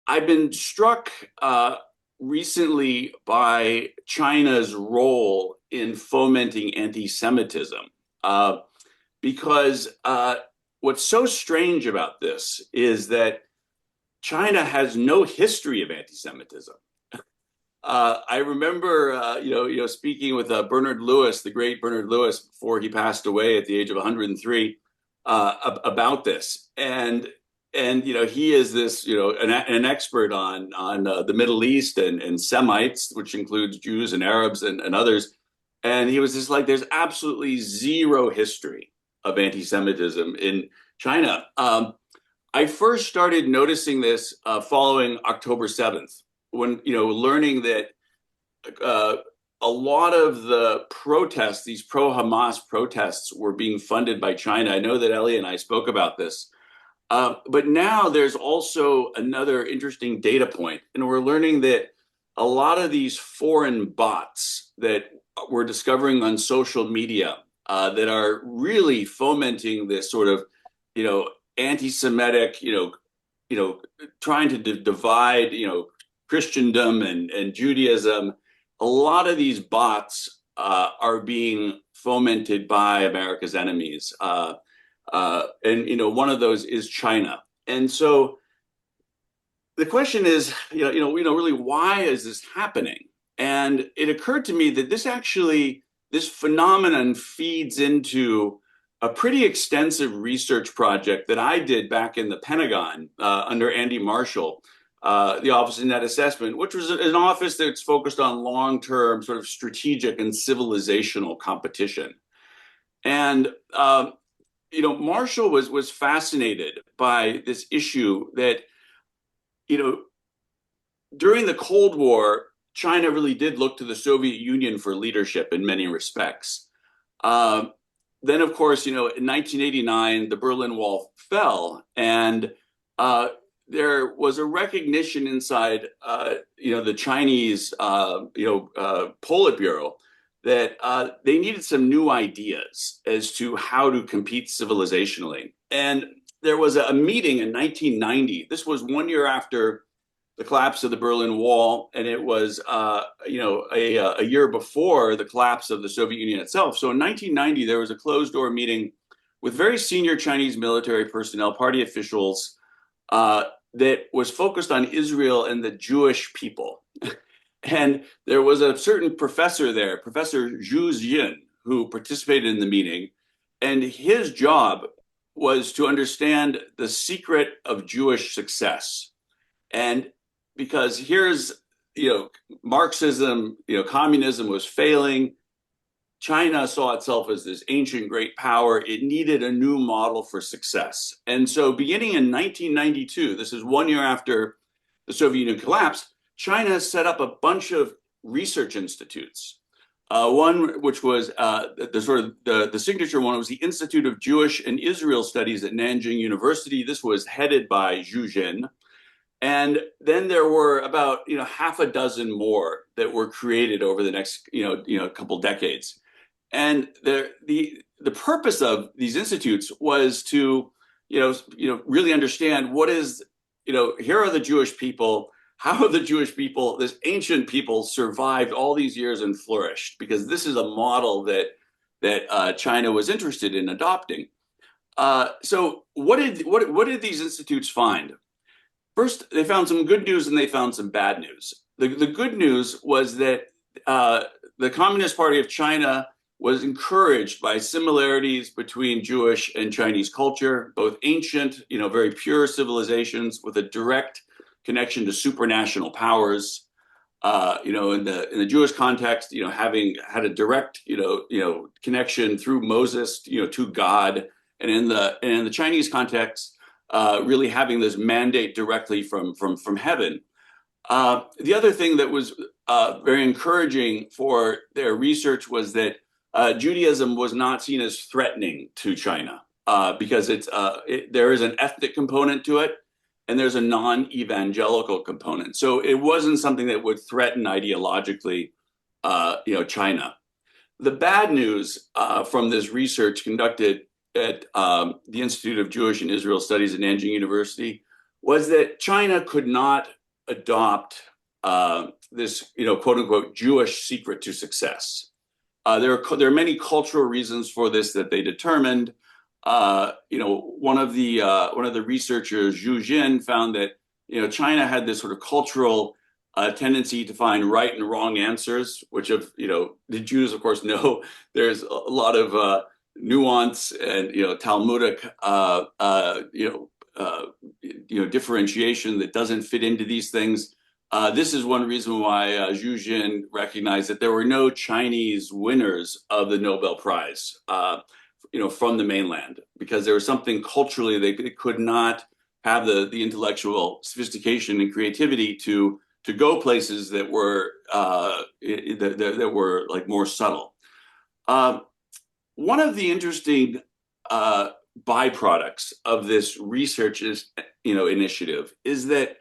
I've been struck recently by China's role in fomenting anti-Semitism, uh, because what's so strange about this is that China has no history of anti-Semitism. I remember, speaking with Bernard Lewis, the great Bernard Lewis, before he passed away at the age of 103, about this. And he is this, an expert on the Middle East and Semites, which includes Jews and Arabs and others. And he was just like, there's absolutely zero history of anti-Semitism in China. I first started noticing this following October 7th, when learning that uh, a lot of the protests, these pro-Hamas protests, were being funded by China. I know that Ellie and I spoke about this, but now there's also another interesting data point, and we're learning that a lot of these foreign bots that we're discovering on social media that are really fomenting this sort of, you know, anti-Semitic, trying to divide, Christendom and Judaism. A lot of these bots are being fomented by America's enemies. And one of those is China. And so the question is, really, why is this happening? And it occurred to me that this phenomenon feeds into a pretty extensive research project that I did back in the Pentagon under Andy Marshall, the Office of Net Assessment, which was an office that's focused on long-term sort of strategic and civilizational competition. And Marshall was fascinated by this issue that, you know, during the Cold War, China really did look to the Soviet Union for leadership in many respects. Uh, then, of course, in 1989, the Berlin Wall fell, and uh, there was a recognition inside, the Chinese, Politburo, that they needed some new ideas as to how to compete civilizationally. And there was a meeting in 1990. This was 1 year after the collapse of the Berlin Wall, and it was a year before the collapse of the Soviet Union itself. So in 1990, there was a closed door meeting with very senior Chinese military personnel, party officials, uh, that was focused on Israel and the Jewish people. And there was a certain professor there, Professor Zhu Jin, who participated in the meeting, and his job was to understand the secret of Jewish success. And because here's, Marxism, communism was failing. China saw itself as this ancient great power. It needed a new model for success. And so beginning in 1992, this is 1 year after the Soviet Union collapsed, China set up a bunch of research institutes. One which was the signature one was the Institute of Jewish and Israel Studies at Nanjing University. This was headed by Zhu Jin. And then there were about half a dozen more that were created over the next couple decades. And the purpose of these institutes was to really understand what is, here are the Jewish people. How have the Jewish people, this ancient people, survived all these years and flourished? Because this is a model that China was interested in adopting. So what did these institutes find? First, they found some good news and they found some bad news. The good news was that the Communist Party of China was encouraged by similarities between Jewish and Chinese culture, both ancient, very pure civilizations with a direct connection to supranational powers. In the Jewish context, having had a direct, connection through Moses, to God, and in the Chinese context, really having this mandate directly from heaven. The other thing that was very encouraging for their research was that Judaism was not seen as threatening to China because there is an ethnic component to it, and there's a non-evangelical component. So it wasn't something that would threaten ideologically, China. The bad news from this research conducted at the Institute of Jewish and Israel Studies at Nanjing University was that China could not adopt this, quote unquote, Jewish secret to success. There are many cultural reasons for this that they determined. One of the researchers, Zhu Jin, found that China had this sort of cultural tendency to find right and wrong answers, which the Jews, of course, know there's a lot of nuance and Talmudic differentiation that doesn't fit into these things. This is one reason why Zhu Jin recognized that there were no Chinese winners of the Nobel Prize, from the mainland, because there was something culturally they could not have the intellectual sophistication and creativity to go places that were that were like more subtle. One of the interesting byproducts of this research initiative is that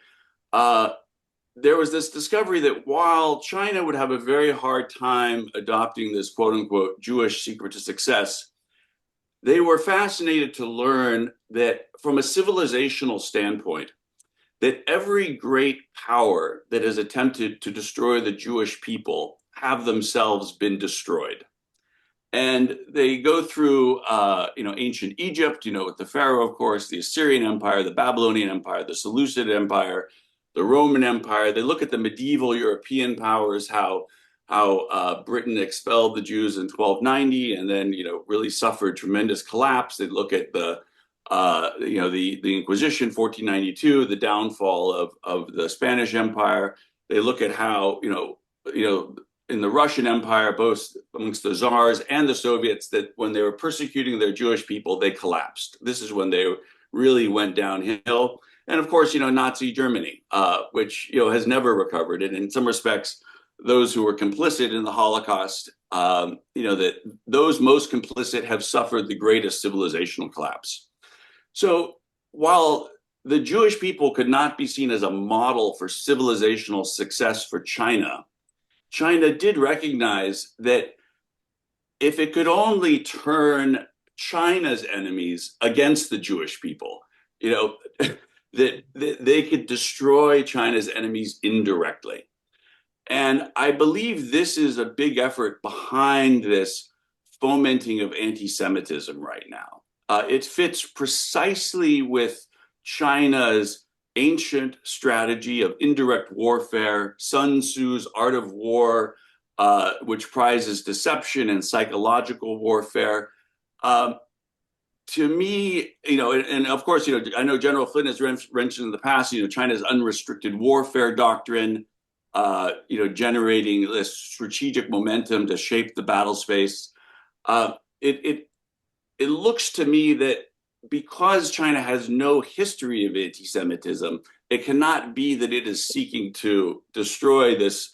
there was this discovery that while China would have a very hard time adopting this quote unquote Jewish secret to success, they were fascinated to learn that from a civilizational standpoint, that every great power that has attempted to destroy the Jewish people have themselves been destroyed. And they go through, ancient Egypt, with the Pharaoh, of course, the Assyrian Empire, the Babylonian Empire, the Seleucid Empire, the Roman Empire. They look at the medieval European powers, how Britain expelled the Jews in 1290, and then really suffered tremendous collapse. They look at the Inquisition, 1492, the downfall of the Spanish Empire. They look at how in the Russian Empire, both amongst the czars and the Soviets, that when they were persecuting their Jewish people, they collapsed. This is when they really went downhill. And of course, Nazi Germany, which has never recovered. And in some respects, those who were complicit in the Holocaust, that those most complicit have suffered the greatest civilizational collapse. So while the Jewish people could not be seen as a model for civilizational success for China, China did recognize that if it could only turn China's enemies against the Jewish people, that they could destroy China's enemies indirectly. And I believe this is a big effort behind this fomenting of anti-Semitism right now. It fits precisely with China's ancient strategy of indirect warfare, Sun Tzu's art of war, which prizes deception and psychological warfare. To me, and of course, I know General Flynn has mentioned in the past, China's unrestricted warfare doctrine, generating this strategic momentum to shape the battle space. It looks to me that because China has no history of anti-Semitism, it cannot be that it is seeking to destroy this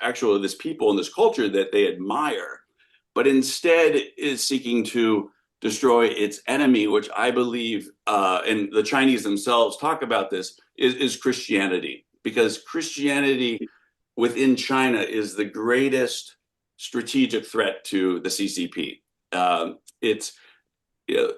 people and this culture that they admire, but instead is seeking to destroy its enemy, which I believe, and the Chinese themselves talk about this, is Christianity, because Christianity within China is the greatest strategic threat to the CCP.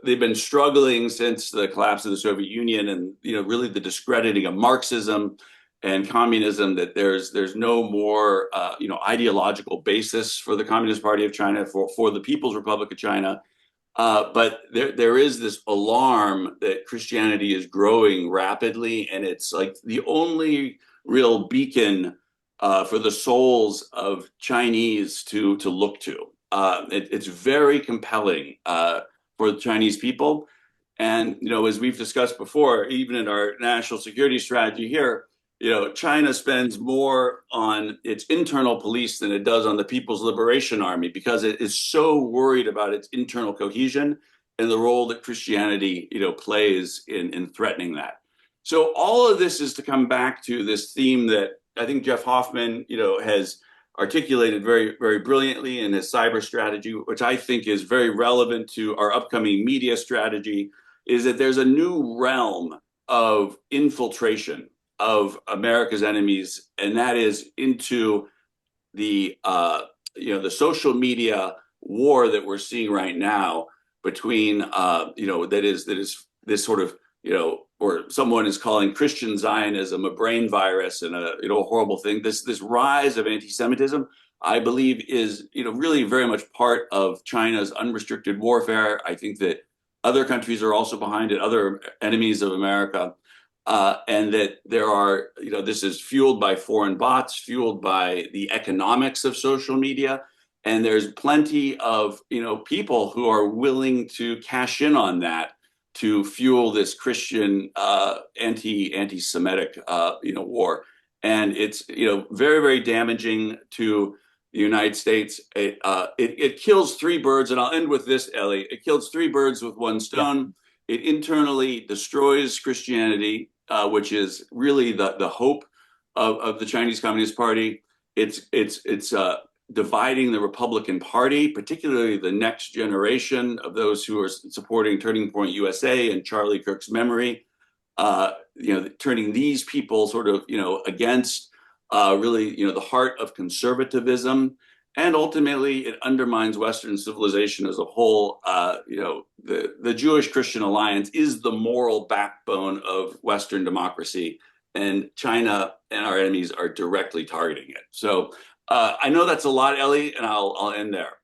They've been struggling since the collapse of the Soviet Union, and really the discrediting of Marxism and communism. That there's no more ideological basis for the Communist Party of China, for the People's Republic of China. But there is this alarm that Christianity is growing rapidly, and it's like the only real beacon for the souls of Chinese to look to. It's very compelling for the Chinese people. And, as we've discussed before, even in our national security strategy here, China spends more on its internal police than it does on the People's Liberation Army, because it is so worried about its internal cohesion and the role that Christianity, plays in threatening that. So all of this is to come back to this theme that I think Jeff Hoffman, has articulated very, very brilliantly in his cyber strategy, which I think is very relevant to our upcoming media strategy, is that there's a new realm of infiltration of America's enemies, and that is into the social media war that we're seeing right now between that is this sort of or someone is calling Christian Zionism a brain virus and a horrible thing. This rise of anti-Semitism, I believe, is really very much part of China's unrestricted warfare. I think that other countries are also behind it, other enemies of America, and that there are this is fueled by foreign bots, fueled by the economics of social media, and there's plenty of people who are willing to cash in on that to fuel this Christian anti-Semitic war, and it's very very damaging to the United States. It kills three birds, and I'll end with this, Ellie. It kills three birds with one Yeah. stone. It internally destroys Christianity, which is really the hope of the Chinese Communist Party. It's dividing the Republican Party, particularly the next generation of those who are supporting Turning Point USA and Charlie Kirk's memory. Turning these people sort of against really the heart of conservatism, and ultimately it undermines Western civilization as a whole. The Jewish Christian alliance is the moral backbone of Western democracy, and China and our enemies are directly targeting it. So I know that's a lot, Ellie, and I'll end there.